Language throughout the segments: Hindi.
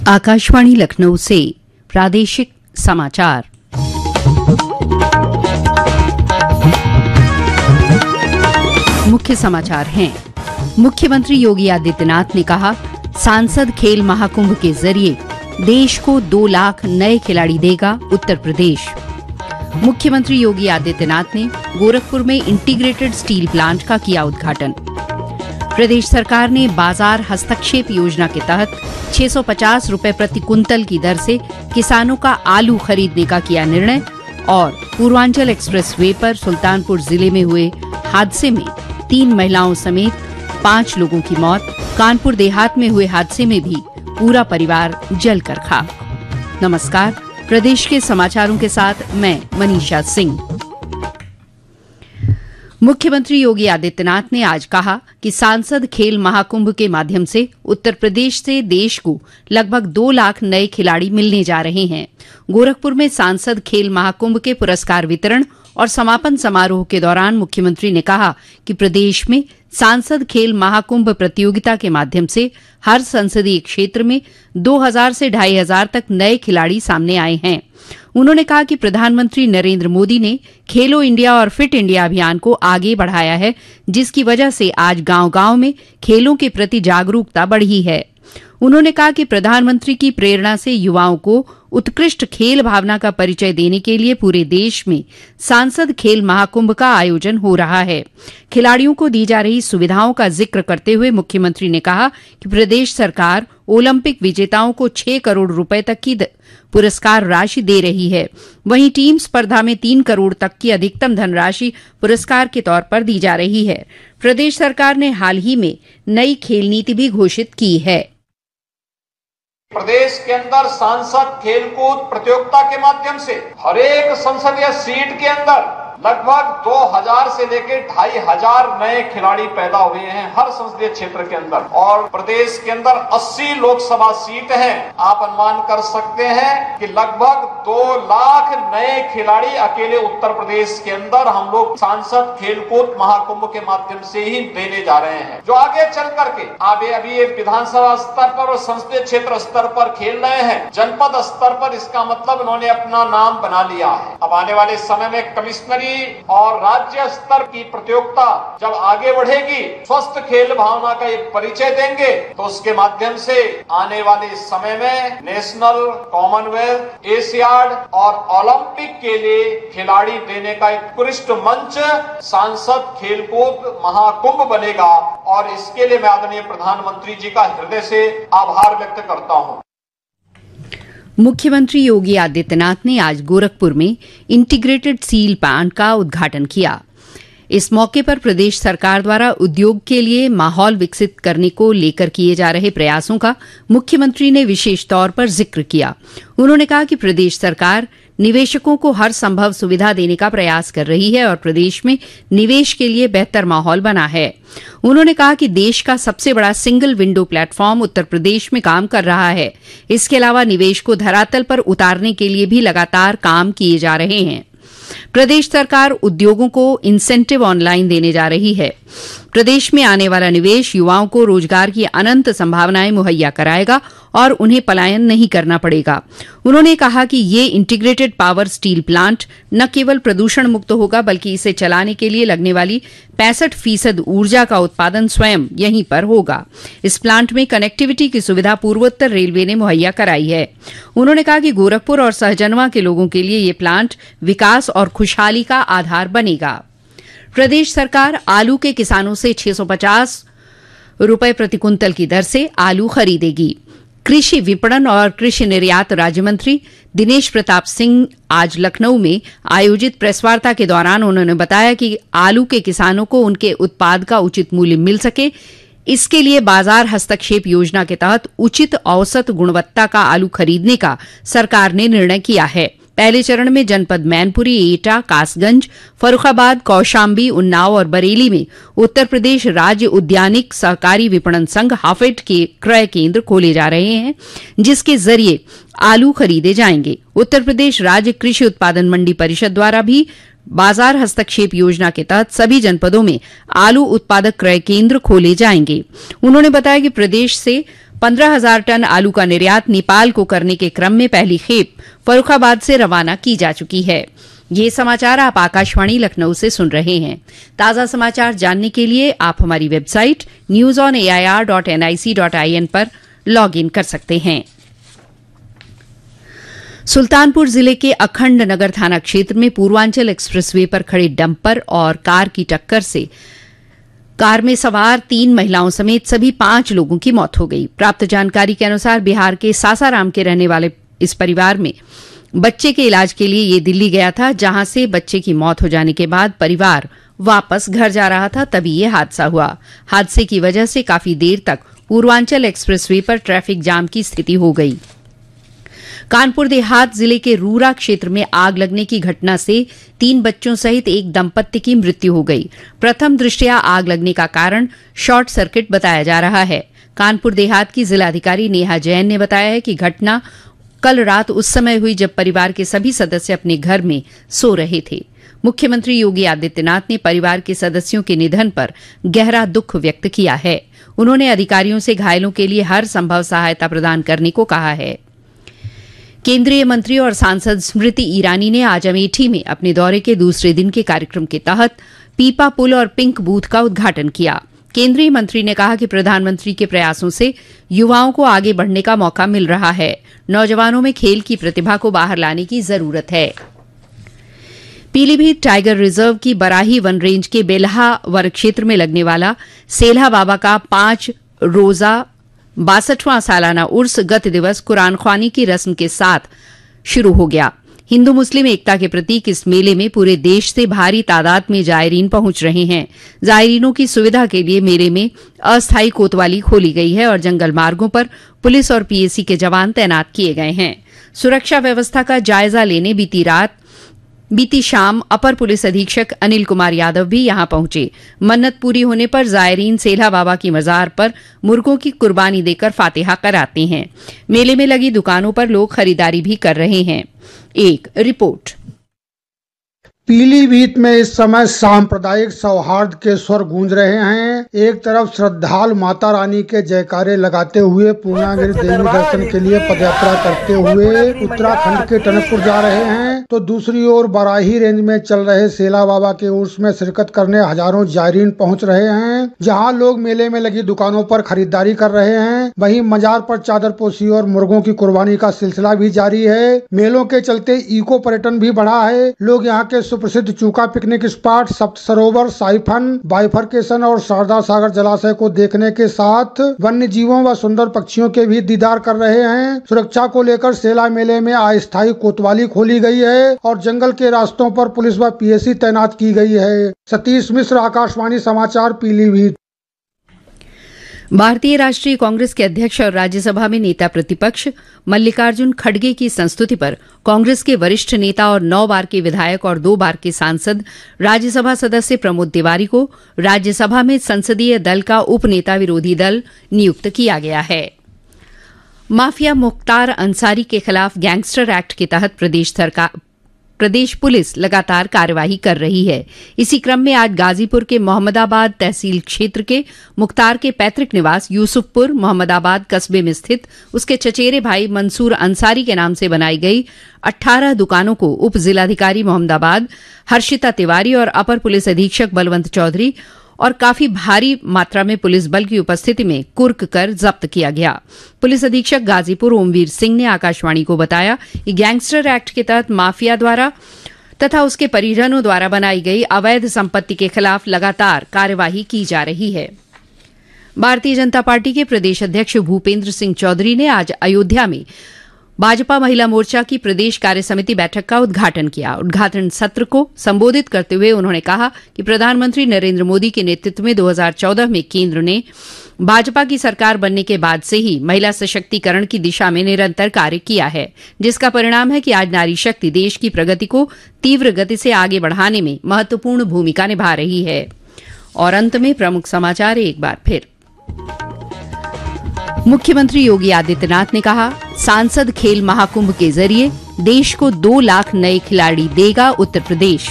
आकाशवाणी लखनऊ से प्रादेशिक समाचार। मुख्य समाचार हैं। मुख्यमंत्री योगी आदित्यनाथ ने कहा, सांसद खेल महाकुंभ के जरिए देश को 2 लाख नए खिलाड़ी देगा उत्तर प्रदेश। मुख्यमंत्री योगी आदित्यनाथ ने गोरखपुर में इंटीग्रेटेड स्टील प्लांट का किया उद्घाटन। प्रदेश सरकार ने बाजार हस्तक्षेप योजना के तहत 650 रुपए प्रति कुंतल की दर से किसानों का आलू खरीदने का किया निर्णय। और पूर्वांचल एक्सप्रेस वे पर सुल्तानपुर जिले में हुए हादसे में 3 महिलाओं समेत 5 लोगों की मौत। कानपुर देहात में हुए हादसे में भी पूरा परिवार जलकर खाक। नमस्कार, प्रदेश के समाचारों के साथ मैं मनीषा सिंह। मुख्यमंत्री योगी आदित्यनाथ ने आज कहा कि सांसद खेल महाकुंभ के माध्यम से उत्तर प्रदेश से देश को लगभग 2 लाख नए खिलाड़ी मिलने जा रहे हैं। गोरखपुर में सांसद खेल महाकुंभ के पुरस्कार वितरण और समापन समारोह के दौरान मुख्यमंत्री ने कहा कि प्रदेश में सांसद खेल महाकुंभ प्रतियोगिता के माध्यम से हर संसदीय क्षेत्र में 2000 से 2500 तक नए खिलाड़ी सामने आए हैं। उन्होंने कहा कि प्रधानमंत्री नरेंद्र मोदी ने खेलो इंडिया और फिट इंडिया अभियान को आगे बढ़ाया है, जिसकी वजह से आज गांव-गांव में खेलों के प्रति जागरूकता बढ़ी है। उन्होंने कहा कि प्रधानमंत्री की प्रेरणा से युवाओं को उत्कृष्ट खेल भावना का परिचय देने के लिए पूरे देश में सांसद खेल महाकुंभ का आयोजन हो रहा है। खिलाड़ियों को दी जा रही सुविधाओं का जिक्र करते हुए मुख्यमंत्री ने कहा कि प्रदेश सरकार ओलंपिक विजेताओं को 6 करोड़ रुपए तक की पुरस्कार राशि दे रही है। वहीं टीम स्पर्धा में 3 करोड़ तक की अधिकतम धनराशि पुरस्कार के तौर पर दी जा रही है। प्रदेश सरकार ने हाल ही में नई खेल नीति भी घोषित की है। प्रदेश के अंदर सांसद खेलकूद प्रतियोगिता के माध्यम से हर एक संसदीय सीट के अंदर लगभग 2000 से लेकर 2500 नए खिलाड़ी पैदा हुए हैं हर संसदीय क्षेत्र के अंदर। और प्रदेश के अंदर 80 लोकसभा सीट हैं। आप अनुमान कर सकते हैं कि लगभग 2 लाख नए खिलाड़ी अकेले उत्तर प्रदेश के अंदर हम लोग सांसद खेलकूद महाकुंभ के माध्यम से ही देने जा रहे हैं, जो आगे चल करके अभी विधानसभा स्तर पर और संसदीय क्षेत्र स्तर पर खेल रहे हैं। जनपद स्तर पर इसका मतलब इन्होंने अपना नाम बना लिया है। अब आने वाले समय में कमिश्नरी और राज्य स्तर की प्रतियोगिता जब आगे बढ़ेगी, स्वस्थ खेल भावना का एक परिचय देंगे, तो उसके माध्यम से आने वाले समय में नेशनल, कॉमनवेल्थ, एशियाड और ओलंपिक के लिए खिलाड़ी देने का एक उत्कृष्ट मंच सांसद खेलकूद महाकुंभ बनेगा। और इसके लिए मैं आदरणीय प्रधानमंत्री जी का हृदय से आभार व्यक्त करता हूं। मुख्यमंत्री योगी आदित्यनाथ ने आज गोरखपुर में इंटीग्रेटेड स्टील प्लांट का उद्घाटन किया। इस मौके पर प्रदेश सरकार द्वारा उद्योग के लिए माहौल विकसित करने को लेकर किए जा रहे प्रयासों का मुख्यमंत्री ने विशेष तौर पर जिक्र किया। उन्होंने कहा कि प्रदेश सरकार निवेशकों को हर संभव सुविधा देने का प्रयास कर रही है और प्रदेश में निवेश के लिए बेहतर माहौल बना है। उन्होंने कहा कि देश का सबसे बड़ा single window platform Uttar Pradesh में काम कर रहा है। इसके अलावा निवेश को धरातल पर उतारने के लिए भी लगातार काम किए जा रहे हैं। प्रदेश सरकार उद्योगों को इंसेंटिव ऑनलाइन देने जा रही है। प्रदेश में आने वाला निवेश युवाओं को रोजगार की अनंत संभावनाएं मुहैया कराएगा और उन्हें पलायन नहीं करना पड़ेगा। उन्होंने कहा कि ये इंटीग्रेटेड पावर स्टील प्लांट न केवल प्रदूषण मुक्त होगा, बल्कि इसे चलाने के लिए लगने वाली 65% ऊर्जा का उत्पादन स्वयं यहीं पर होगा। इस प्लांट में कनेक्टिविटी की सुविधा पूर्वोत्तर रेलवे ने मुहैया कराई है। उन्होंने कहा कि गोरखपुर और सहजनवा के लोगों के लिए ये प्लांट विकास और खुशहाली का आधार बनेगा। प्रदेश सरकार आलू के किसानों से 650 रुपए प्रति कुंतल की दर से आलू खरीदेगी। कृषि विपणन और कृषि निर्यात राज्य मंत्री दिनेश प्रताप सिंह आज लखनऊ में आयोजित प्रेस वार्ता के दौरान उन्होंने बताया कि आलू के किसानों को उनके उत्पाद का उचित मूल्य मिल सके, इसके लिए बाजार हस्तक्षेप योजना के तहत उचित औसत गुणवत्ता का आलू खरीदने का सरकार ने निर्णय किया है। पहले चरण में जनपद मैनपुरी, एटा, कासगंज, फर्रुखाबाद, कौशाम्बी, उन्नाव और बरेली में उत्तर प्रदेश राज्य उद्यानिक सहकारी विपणन संघ हाफेड के क्रय केंद्र खोले जा रहे हैं, जिसके जरिए आलू खरीदे जाएंगे। उत्तर प्रदेश राज्य कृषि उत्पादन मंडी परिषद द्वारा भी बाजार हस्तक्षेप योजना के तहत सभी जनपदों में आलू उत्पादक क्रय केंद्र खोले जाएंगे। उन्होंने बताया कि प्रदेश से 15,000 टन आलू का निर्यात नेपाल को करने के क्रम में पहली खेप फर्रुखाबाद से रवाना की जा चुकी है। ये समाचार आप आकाशवाणी लखनऊ से सुन रहे हैं। ताज़ा समाचार जानने के लिए आप हमारी वेबसाइट newsonair.nic.in पर लॉग इन कर सकते हैं। सुल्तानपुर जिले के अखंड नगर थाना क्षेत्र में पूर्वांचल एक्सप्रेसवे पर खड़े डंपर और कार की टक्कर से कार में सवार 3 महिलाओं समेत सभी 5 लोगों की मौत हो गई। प्राप्त जानकारी के अनुसार बिहार के सासाराम के रहने वाले इस परिवार में बच्चे के इलाज के लिए ये दिल्ली गया था, जहां से बच्चे की मौत हो जाने के बाद परिवार वापस घर जा रहा था, तभी ये हादसा हुआ। हादसे की वजह से काफी देर तक पूर्वांचल एक्सप्रेसवे पर ट्रैफिक जाम की स्थिति हो गई। कानपुर देहात जिले के रूरा क्षेत्र में आग लगने की घटना से 3 बच्चों सहित एक दंपत्ति की मृत्यु हो गई। प्रथम दृष्टया आग लगने का कारण शॉर्ट सर्किट बताया जा रहा है। कानपुर देहात की जिलाधिकारी नेहा जैन ने बताया है कि घटना कल रात उस समय हुई जब परिवार के सभी सदस्य अपने घर में सो रहे थे। मुख्यमंत्री योगी आदित्यनाथ ने परिवार के सदस्यों के निधन पर गहरा दुख व्यक्त किया है। उन्होंने अधिकारियों से घायलों के लिए हर संभव सहायता प्रदान करने को कहा है। केंद्रीय मंत्री और सांसद स्मृति ईरानी ने आज अमेठी में अपने दौरे के दूसरे दिन के कार्यक्रम के तहत पीपा पुल और पिंक बूथ का उद्घाटन किया। केंद्रीय मंत्री ने कहा कि प्रधानमंत्री के प्रयासों से युवाओं को आगे बढ़ने का मौका मिल रहा है। नौजवानों में खेल की प्रतिभा को बाहर लाने की जरूरत है। पीलीभीत टाइगर रिजर्व की बराही वन रेंज के बेलहा वन क्षेत्र में लगने वाला सेल्हा बाबा का 5 रोजा 62वां सालाना उर्स गत दिवस कुरान ख्वानी की रस्म के साथ शुरू हो गया। हिंदू मुस्लिम एकता के प्रतीक इस मेले में पूरे देश से भारी तादाद में जायरीन पहुंच रहे हैं। जायरीनों की सुविधा के लिए मेले में अस्थायी कोतवाली खोली गई है और जंगल मार्गों पर पुलिस और पीएसी के जवान तैनात किए गए हैं। सुरक्षा व्यवस्था का जायजा लेने बीती शाम अपर पुलिस अधीक्षक अनिल कुमार यादव भी यहां पहुंचे। मन्नत पूरी होने पर जायरीन सेल्हा बाबा की मजार पर मुर्गों की कुर्बानी देकर फातिहा कराते हैं। मेले में लगी दुकानों पर लोग खरीदारी भी कर रहे हैं। एक रिपोर्ट। पीलीभीत में इस समय सांप्रदायिक सौहार्द के स्वर गूंज रहे हैं। एक तरफ श्रद्धालु माता रानी के जयकारे लगाते हुए पूर्णागिरि देवी दर्शन के लिए पदयात्रा करते हुए उत्तराखंड के टनकपुर जा रहे हैं, तो दूसरी ओर बराही रेंज में चल रहे सेल्हा बाबा के उर्स में शिरकत करने हजारों जायरीन पहुंच रहे हैं, जहां लोग मेले में लगी दुकानों पर खरीदारी कर रहे हैं। वहीं मजार पर चादरपोशी और मुर्गों की कुर्बानी का सिलसिला भी जारी है। मेलों के चलते इको पर्यटन भी बढ़ा है। लोग यहाँ के प्रसिद्ध चूका पिकनिक स्पॉट, सप्त सरोवर, साइफन, बाइफरकेशन और शारदा सागर जलाशय को देखने के साथ वन्य जीवों व सुंदर पक्षियों के भी दीदार कर रहे हैं। सुरक्षा को लेकर सेला मेले में अस्थायी कोतवाली खोली गई है और जंगल के रास्तों पर पुलिस व पीएसी तैनात की गई है। सतीश मिश्र, आकाशवाणी समाचार, पीलीभीत। भारतीय राष्ट्रीय कांग्रेस के अध्यक्ष और राज्यसभा में नेता प्रतिपक्ष मल्लिकार्जुन खड़गे की संस्तुति पर कांग्रेस के वरिष्ठ नेता और 9 बार के विधायक और 2 बार के सांसद राज्यसभा सदस्य प्रमोद तिवारी को राज्यसभा में संसदीय दल का उपनेता विरोधी दल नियुक्त किया गया है। माफिया मुख्तार अंसारी के खिलाफ गैंगस्टर एक्ट के तहत प्रदेश पुलिस लगातार कार्यवाही कर रही है। इसी क्रम में आज गाजीपुर के मोहम्मदाबाद तहसील क्षेत्र के मुख्तार के पैतृक निवास यूसुफपुर मोहम्मदाबाद कस्बे में स्थित उसके चचेरे भाई मंसूर अंसारी के नाम से बनाई गई 18 दुकानों को उप जिलाधिकारी मोहम्मदाबाद हर्षिता तिवारी और अपर पुलिस अधीक्षक बलवंत चौधरी और काफी भारी मात्रा में पुलिस बल की उपस्थिति में कुर्क कर जब्त किया गया। पुलिस अधीक्षक गाजीपुर ओमवीर सिंह ने आकाशवाणी को बताया कि गैंगस्टर एक्ट के तहत माफिया द्वारा तथा उसके परिजनों द्वारा बनाई गई अवैध संपत्ति के खिलाफ लगातार कार्यवाही की जा रही है। भारतीय जनता पार्टी के प्रदेश अध्यक्ष भूपेन्द्र सिंह चौधरी ने आज अयोध्या में भाजपा महिला मोर्चा की प्रदेश कार्य समिति बैठक का उद्घाटन किया। उद्घाटन सत्र को संबोधित करते हुए उन्होंने कहा कि प्रधानमंत्री नरेंद्र मोदी के नेतृत्व में 2014 में केंद्र ने भाजपा की सरकार बनने के बाद से ही महिला सशक्तिकरण की दिशा में निरंतर कार्य किया है, जिसका परिणाम है कि आज नारी शक्ति देश की प्रगति को तीव्र गति से आगे बढ़ाने में महत्वपूर्ण भूमिका निभा रही है। और अंत में प्रमुख समाचार एक बार फिर। मुख्यमंत्री योगी आदित्यनाथ ने कहा, सांसद खेल महाकुंभ के जरिए देश को 2 लाख नए खिलाड़ी देगा उत्तर प्रदेश।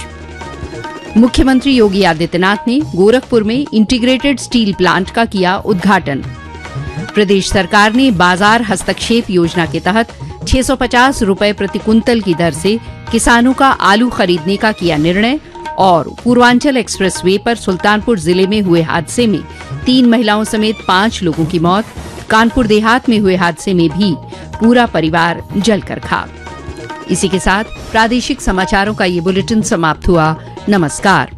मुख्यमंत्री योगी आदित्यनाथ ने गोरखपुर में इंटीग्रेटेड स्टील प्लांट का किया उद्घाटन। प्रदेश सरकार ने बाजार हस्तक्षेप योजना के तहत 650 रुपये प्रति कुंतल की दर से किसानों का आलू खरीदने का किया निर्णय। और पूर्वांचल एक्सप्रेस वे पर सुल्तानपुर जिले में हुए हादसे में 3 महिलाओं समेत 5 लोगों की मौत। कानपुर देहात में हुए हादसे में भी पूरा परिवार जलकर खाक। इसी के साथ प्रादेशिक समाचारों का ये बुलेटिन समाप्त हुआ। नमस्कार।